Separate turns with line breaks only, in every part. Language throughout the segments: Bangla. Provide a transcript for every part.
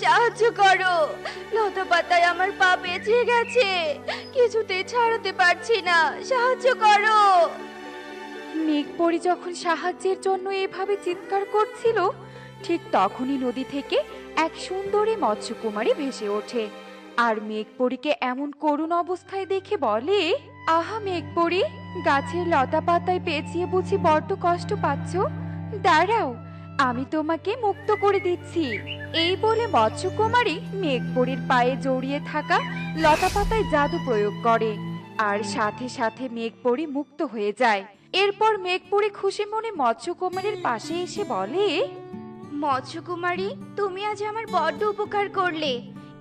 সাহায্য করো। লতা পাতায় আমার পা পেঁচিয়ে গেছে, কিছুতেই ছাড়াতে পারছি না, সাহায্য করো।
মেঘপরি যখন সাহায্যের জন্য এভাবে চিৎকার করছিল, ঠিক তখনই নদী থেকে এক সুন্দরী মৎস্যকুমারী ভেসে ওঠে। আর মেঘপরীকে এমন করুণ অবস্থায় দেখে বলে, আহা মেঘপরি, গাছের লতা পাতায় পেঁচিয়ে বুঝি বড্ড কষ্ট পাচ্ছ? দাঁড়াও, আমি তোমাকে মুক্ত করে দিচ্ছি। এই বলে মৎস্যকুমারী মেঘপরীর পায়ে জড়িয়ে থাকা লতা পাতায় জাদু প্রয়োগ করে, আর সাথে সাথে মেঘপরী মুক্ত হয়ে যায়। এরপর মেঘপরী খুশি মনে মৎস্যকুমারীর পাশে এসে বলে,
মৎস্যকুমারী, তুমি আজ আমার বড্ড উপকার করলে।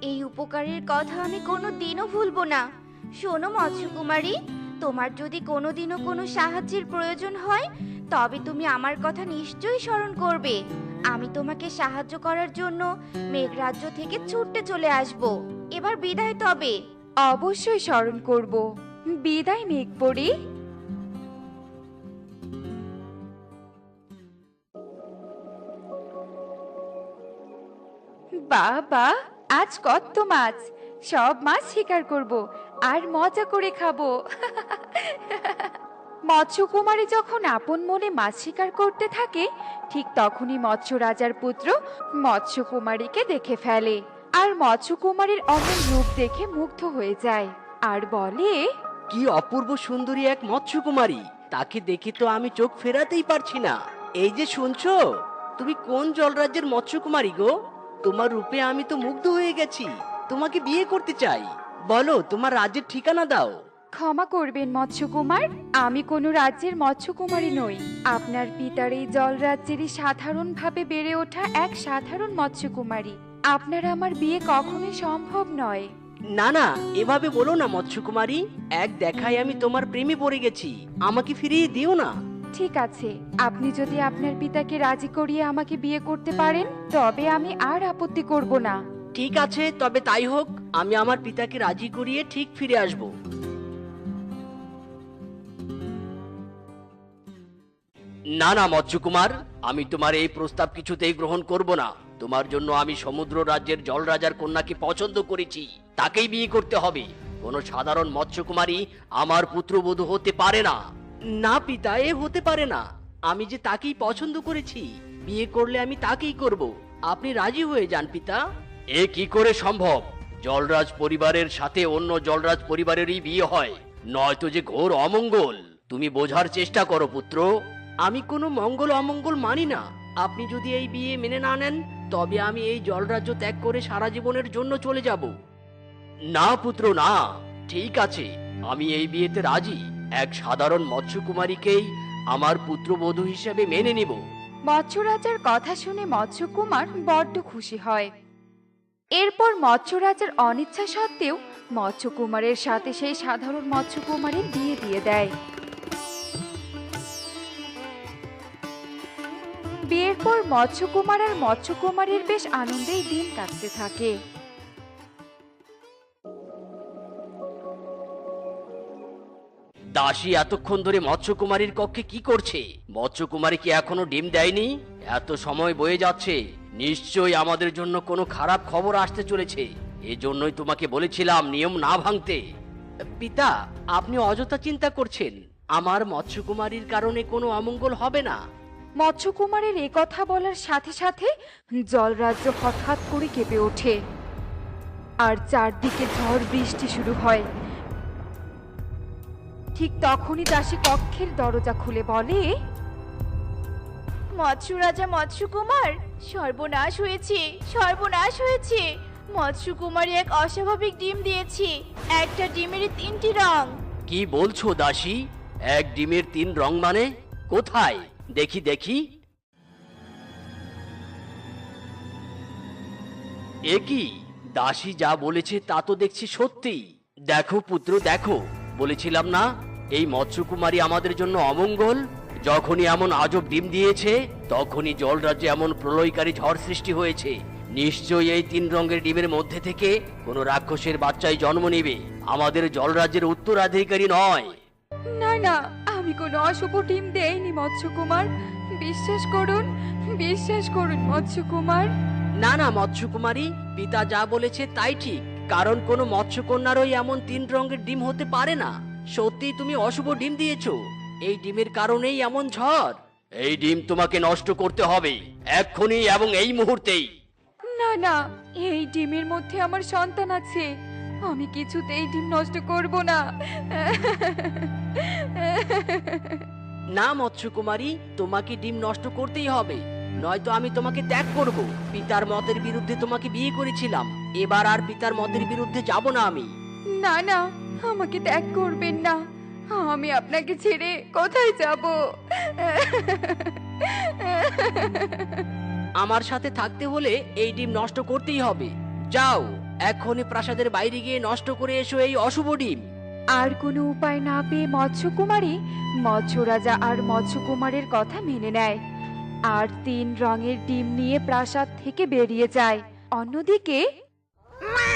এই উপকারের কথা আমি কোনো দিনও ভুলবো না। শোনো মৎস্যকুমারী, তোমার যদি কোনোদিনও কোনো সাহায্যের প্রয়োজন হয়, তবে তুমি আমার কথা নিশ্চয়ই স্মরণ করবে। আমি তোমাকে সাহায্য করার জন্য মেঘরাজ্য থেকে ছুটতে চলে আসব। এবার বিদায় তবে।
অবশ্যই স্মরণ করব। বিদায় মেঘপরী। বাবা, আজ কত মাছ! সব মাছ শিকার করব আর মজা করে খাবো। মৎস্যকুমারী যখন আপন মনে মাছ শিকার করতে থাকে, ঠিক তখনই মৎস্য রাজার পুত্র মৎস্যকুমারীকে দেখে ফেলে। আর মৎস্যকুমারীর অমন রূপ দেখে মুগ্ধ হয়ে যায় আর বলে,
কি অপূর্ব সুন্দরী এক মৎস্যকুমারী! তাকে দেখে তো আমি চোখ ফেরাতেই পারছি না। এই যে শুনছো, তুমি কোন জলরাজ্যের মৎস্যকুমারী গো? তোমার রূপে আমি তো মুগ্ধ হয়ে গেছি। তোমাকে বিয়ে করতে চাই। বলো, তোমার রাজ্যের ঠিকানা দাও।
ক্ষমা করবেন মৎস্যকুমার, আমি কোনো রাজ্যের মৎস্যকুমারী নই। আপনার পিতার এই জল রাজ্যেরই সাধারণভাবে বেড়ে ওঠা এক সাধারণ মৎস্যকুমারী। আপনার আমার বিয়ে কখনোই সম্ভব নয়।
না না, এভাবে বলো না মৎস্যকুমারী। এক দেখায় আমি তোমার প্রেমে পড়ে গেছি। আমাকে ফিরিয়ে দিও না।
ঠিক আছে, আপনি যদি আপনার পিতাকে রাজি করিয়ে আমাকে বিয়ে করতে পারেন, তবে আমি আর আপত্তি করব না।
ঠিক আছে, তবে তাই হোক। আমি আমার পিতাকে রাজি করিয়ে ঠিক ফিরে আসব। না না মৎস্যকুমার, আমি তোমার এই প্রস্তাব কিছুতেই গ্রহণ করব না। তোমার জন্য আমি সমুদ্র রাজ্যের জলরাজার কন্যাকে পছন্দ করেছি, তাকেই বিয়ে করতে হবে। কোনো সাধারণ মৎস্যকুমারী আমার পুত্রবধূ হতে পারে না। না পিতা, এ হতে পারে না। আমি যে তাকেই পছন্দ করেছি, বিয়ে করলে আমি তাকেই করব। আপনি রাজি হয়ে যান পিতা। এ কি করে সম্ভব? জলরাজ পরিবারের সাথে অন্য জলরাজ পরিবারেরই বিয়ে হয়, নয়তো যে ঘোর অমঙ্গল। তুমি বোঝার চেষ্টা করো পুত্র। আমি কোনো মঙ্গল অমঙ্গল মানি না। আপনি যদি এই বিয়ে মেনে না নেন, তবে আমি এই জলরাজ্য ত্যাগ করে সারা জীবনের জন্য চলে যাব। না পুত্র না, ঠিক আছে, আমি এই বিয়েতে রাজি। এক সাধারণ মৎস্যকুমারীকেই আমার পুত্রবধূ হিসেবে মেনে নিব।
মৎস্য রাজার কথা শুনে মৎস্যকুমার বড্ড খুশি হয়। এরপর মৎস্য রাজার অনিচ্ছা সত্ত্বেও মৎস্যকুমারের সাথে সেই সাধারণ মৎস্যকুমারীর বিয়ে দিয়ে দেয়। বিয়ের পর মৎস্যকুমার আর মৎস্যকুমারীর বেশ আনন্দেই দিন কাটতে থাকে।
দাসী এতক্ষণ ধরে মৎস্যকুমারীর কক্ষে কি করছে? মৎস্যকুমারী কি এখনো ডিম দেয়নি? এত সময় বয়ে যাচ্ছে, নিশ্চয়ই আমাদের জন্য কোনো খারাপ খবর আসতে চলেছে। এজন্যই তোমাকে বলেছিলাম নিয়ম না ভাঙতে। পিতা, আপনি অযথা চিন্তা করছেন। আমার মৎস্যকুমারীর কারণে কোনো অমঙ্গল হবে না।
মৎস্যকুমারের এ কথা বলার সাথে সাথে জলরাজ্য হঠাৎ করে কেঁপে ওঠে আর চারদিকে ঝড় বৃষ্টি শুরু হয়। ঠিক তখনই দাসী কক্ষের দরজা খুলে বলে,
মৎস্য রাজা মৎস্যকুমার, সর্বনাশ হয়েছে, সর্বনাশ হয়েছে। মৎস্যকুমারী এক অস্বাভাবিক ডিম দিয়েছে। একটা ডিমেরই 3টি রং।
কি বলছো দাসী? এক ডিমের 3 রং মানে? কোথায় দেখি দেখি। এ কি? দাসী যা বলেছে তা তো দেখছি সত্যি। দেখো পুত্র দেখো, বলেছিলাম না এই মৎস্যকুমারী আমাদের জন্য অমঙ্গল। যখনই এমন আজব ডিম দিয়েছে, তখনই জলরাজ্যে এমন প্রলয়কারী ঝড় সৃষ্টি হয়েছে। নিশ্চয়ই এই 3 রঙের ডিমের মধ্যে থেকে কোনো রাক্ষসের বাচ্চাই জন্ম নেবে। আমাদের জলরাজ্যের উত্তরাধিকারী নয়।
না না, আমি কোনো অশুভ ডিম দেইনি মৎস্যকুমার। বিশ্বাস করুন মৎস্যকুমার।
না না মৎস্যকুমারী, পিতা যা বলেছে তাই ঠিক। কারণ কোনো মৎস্যকন্যারই এমন 3 রঙের ডিম হতে পারে না। সত্যি তুমি অশুভ ডিম দিয়েছো। এই ডিমের কারণেই এমন ঝড়। এই ডিম তোমাকে নষ্ট করতে হবে এক্ষুনি এবং এই মুহূর্তেই।
না না, এই ডিমের মধ্যে আমার সন্তান আছে, আমি কিছুতেই ডিম নষ্ট করব না।
না মৎস্যকুমারী, তোমাকে ডিম নষ্ট করতেই হবে, নয়তো আমি তোমাকে ত্যাগ করব। পিতার মতের বিরুদ্ধে তোমাকে বিয়ে করেছিলাম, এবার আর পিতার মতের বিরুদ্ধে যাব না আমি।
না না, আমাকে ত্যাগ করবেন না, আমি আপনাকে ছেড়ে কোথায় যাব?
আমার সাথে থাকতে হলে এই ডিম নষ্ট করতেই হবে। যাও, এক্ষুনি প্রাসাদের বাইরে গিয়ে নষ্ট করে এসো এই অশুভ ডিম।
আর কোনো উপায় না পেয়ে মৎস্যকুমারী মৎস্য রাজা আর মৎস্যকুমারের কথা মেনে নেয় আর 3 রঙের ডিম নিয়ে প্রাসাদ থেকে বেরিয়ে যায়। অন্যদিকে
মা